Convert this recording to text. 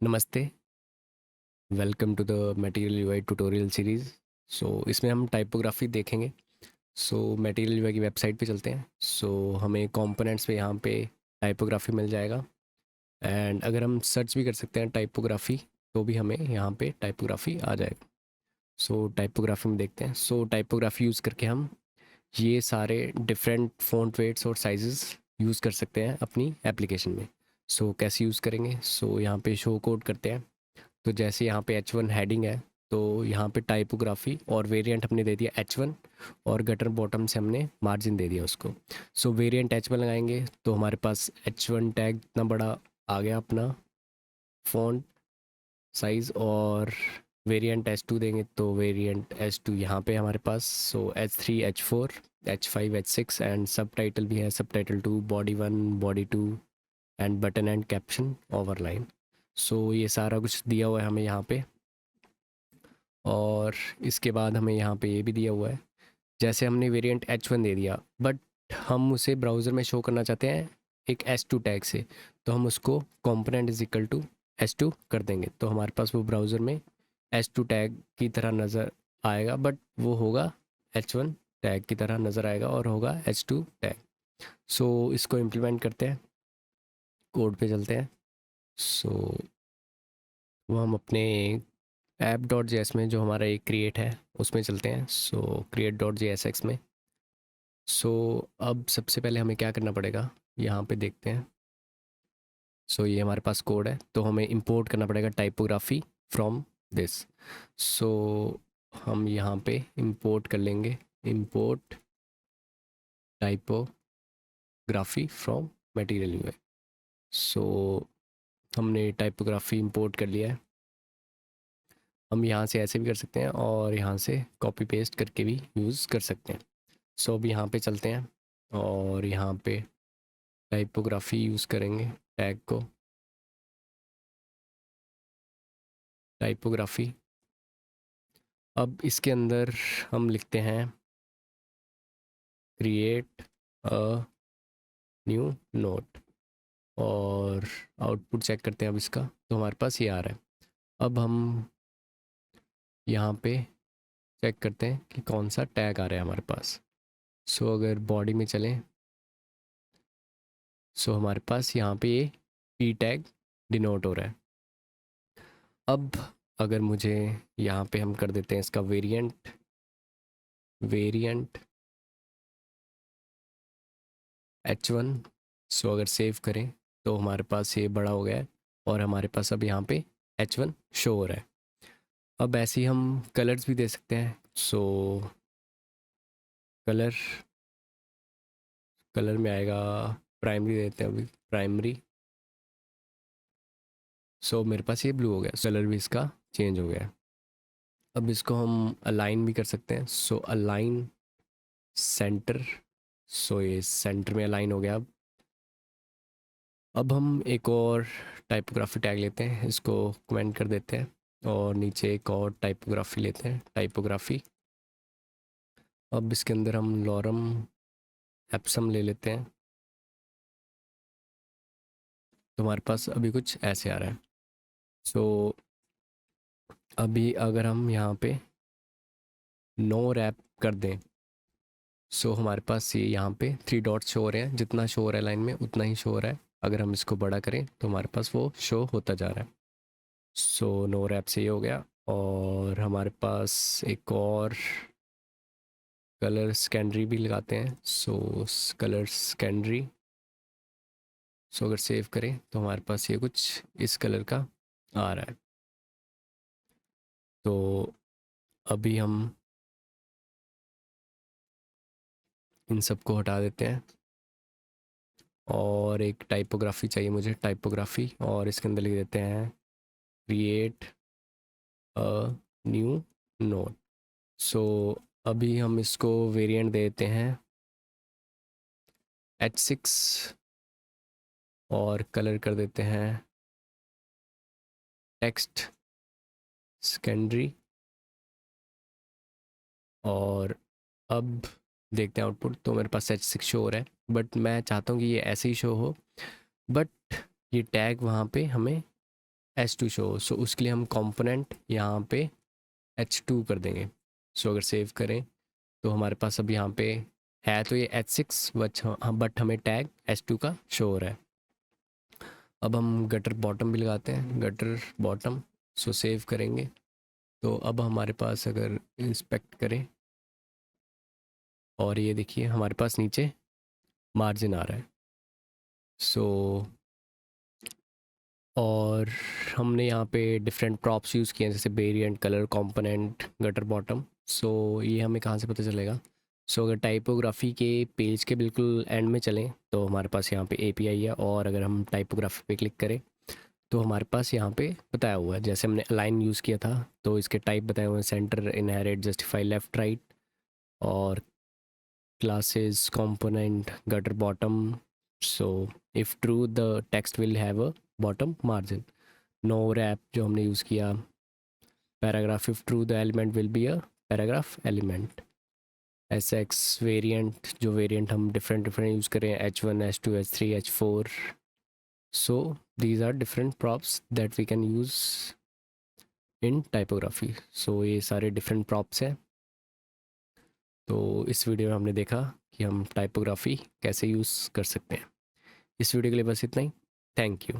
नमस्ते, welcome to the material UI tutorial series. इसमें हम टाइपोग्राफी देखेंगे। मटेरियल यूआई की वेबसाइट पे चलते हैं। हमें कंपोनेंट्स पे यहाँ पे टाइपोग्राफी मिल जाएगा। एंड अगर हम सर्च भी कर सकते हैं टाइपोग्राफी, तो भी हमें यहाँ पे टाइपोग्राफी आ जाएगा। टाइपोग्राफी में देखते हैं। टाइपोग्राफी यूज़ करके हम ये सारे डिफरेंट फ़ॉन्ट वेट्स और साइजेस यूज़ कर सकते हैं अपनी एप्लीकेशन में। कैसे यूज़ करेंगे? यहाँ पे शो कोड करते हैं। तो जैसे यहाँ पे H1 हेडिंग है, तो यहाँ पे टाइपोग्राफी और वेरिएंट हमने दे दिया H1, और गटर बॉटम से हमने मार्जिन दे दिया उसको। वेरिएंट H1 लगाएंगे तो हमारे पास H1 टैग इतना बड़ा आ गया अपना फ़ॉन्ट साइज़। और वेरिएंट H2 देंगे तो वेरिएंट H2 यहाँ पे हमारे पास। H3, H4, H5, H6 and सब टाइटल भी है, सब title 2, body 1, body 2 and button and caption overline. ये सारा कुछ दिया हुआ है हमें यहाँ पे। और इसके बाद हमें यहाँ पे ये भी दिया हुआ है। जैसे हमने वेरिएंट H1 दे दिया, बट हम उसे ब्राउज़र में शो करना चाहते हैं एक S2 टैग से, तो हम उसको component is equal to S2 कर देंगे, तो हमारे पास वो ब्राउज़र में S2 टैग की तरह नज़र आएगा, बट वो होगा H1 टैग की तरह नज़र आएगा और होगा H2 टैग। इसको इम्प्लीमेंट करते हैं, कोड पे चलते हैं। सो वो हम अपने ऐप डॉट जे एस में जो हमारा एक क्रिएट है उसमें चलते हैं। Create dot J S x में। अब सबसे पहले हमें क्या करना पड़ेगा, यहाँ पे देखते हैं। ये हमारे पास कोड है, तो हमें इंपोर्ट करना पड़ेगा टाइपोग्राफी फ्रॉम दिस। सो हम यहाँ पे इंपोर्ट कर लेंगे, import typography from material UI. So हमने टाइपोग्राफी इंपोर्ट कर लिया है। हम यहाँ से ऐसे भी कर सकते हैं और यहाँ से कॉपी पेस्ट करके भी यूज़ कर सकते हैं। अब यहाँ पे चलते हैं और यहाँ पे टाइपोग्राफी यूज़ करेंगे टैग को, टाइपोग्राफी। अब इसके अंदर हम लिखते हैं क्रिएट अ न्यू नोट, और आउटपुट चेक करते हैं अब इसका, तो हमारे पास ये आ रहा है। अब हम यहाँ पे चेक करते हैं कि कौन सा टैग आ रहा है हमारे पास। अगर बॉडी में चलें, हमारे पास यहाँ पे ये पी टैग डिनोट हो रहा है। अब अगर मुझे यहाँ पे हम कर देते हैं इसका वेरिएंट, वेरिएंट H1। अगर सेव करें तो हमारे पास ये बड़ा हो गया है और हमारे पास अब यहाँ पे H1 शो हो रहा है। अब ऐसे ही हम कलर्स भी दे सकते हैं। कलर, कलर में आएगा प्राइमरी देते हैं अभी, प्राइमरी। मेरे पास ये ब्लू हो गया, कलर भी इसका चेंज हो गया है। अब इसको हम अलाइन भी कर सकते हैं। Align centre. ये सेंटर में अलाइन हो गया। अब हम एक और टाइपोग्राफी टैग लेते हैं, इसको कमेंट कर देते हैं और नीचे एक और टाइपोग्राफी लेते हैं, टाइपोग्राफी। अब इसके अंदर हम लॉरम एप्सम ले लेते हैं, तो हमारे पास अभी कुछ ऐसे आ रहा है। अभी अगर हम यहाँ पे नो रैप कर दें, हमारे पास ये यहाँ पे 3 डॉट्स शो हो रहे हैं, जितना शो हो रहा है लाइन में उतना ही शो हो रहा है। अगर हम इसको बड़ा करें तो हमारे पास वो शो होता जा रहा है। नो रैप से ये हो गया। और हमारे पास एक और कलर स्कैनरी भी लगाते हैं। कलर स्कैनरी। अगर सेव करें तो हमारे पास ये कुछ इस कलर का आ रहा है। तो अभी हम इन सबको हटा देते हैं और एक टाइपोग्राफी चाहिए मुझे, टाइपोग्राफी, और इसके अंदर लिख देते हैं क्रिएट अ न्यू नोट। अभी हम इसको वेरिएंट देते हैं H6 और कलर कर देते हैं टेक्स्ट सेकेंडरी। और अब देखते हैं आउटपुट, तो मेरे पास H6 शो हो रहा है, बट मैं चाहता हूँ कि ये ऐसे ही शो हो, बट ये टैग वहाँ पे हमें H2 शो, सो उसके लिए हम कंपोनेंट यहाँ पे H2 कर देंगे। सो अगर सेव करें तो हमारे पास अब यहाँ पे है तो ये H6 बट हमें टैग H2 का शो हो रहा है। अब हम गटर बॉटम भी लगाते हैं, गटर बॉटम। सो सेव करेंगे तो अब हमारे पास अगर इंस्पेक्ट करें और ये देखिए हमारे पास नीचे मार्जिन आ रहा है। सो और हमने यहाँ पे डिफरेंट प्रॉप्स यूज़ किए हैं जैसे variant, colour, component, gutter bottom. So ये हमें कहाँ से पता चलेगा? सो अगर टाइपोग्राफी के पेज के बिल्कुल एंड में चलें तो हमारे पास यहाँ पे एपीआई है, और अगर हम टाइपोग्राफी पे क्लिक करें तो हमारे पास यहाँ पे बताया हुआ है, जैसे हमने अलाइन यूज़ किया था तो इसके टाइप बताए हुए हैं, centre, inherit, justify, left, right, और classes, component, gutter bottom. So if true the text will have a bottom margin. No wrap जो हमने यूज़ किया, paragraph if true the element will be a paragraph element. SX variant, जो variant हम different use करें, H1, H2, H3, H4. So these are different props that we can use in typography. So ये सारे different props हैं। तो इस video में हमने देखा कि हम टाइपोग्राफी कैसे यूज़ कर सकते हैं। इस वीडियो के लिए बस इतना ही। Thank you.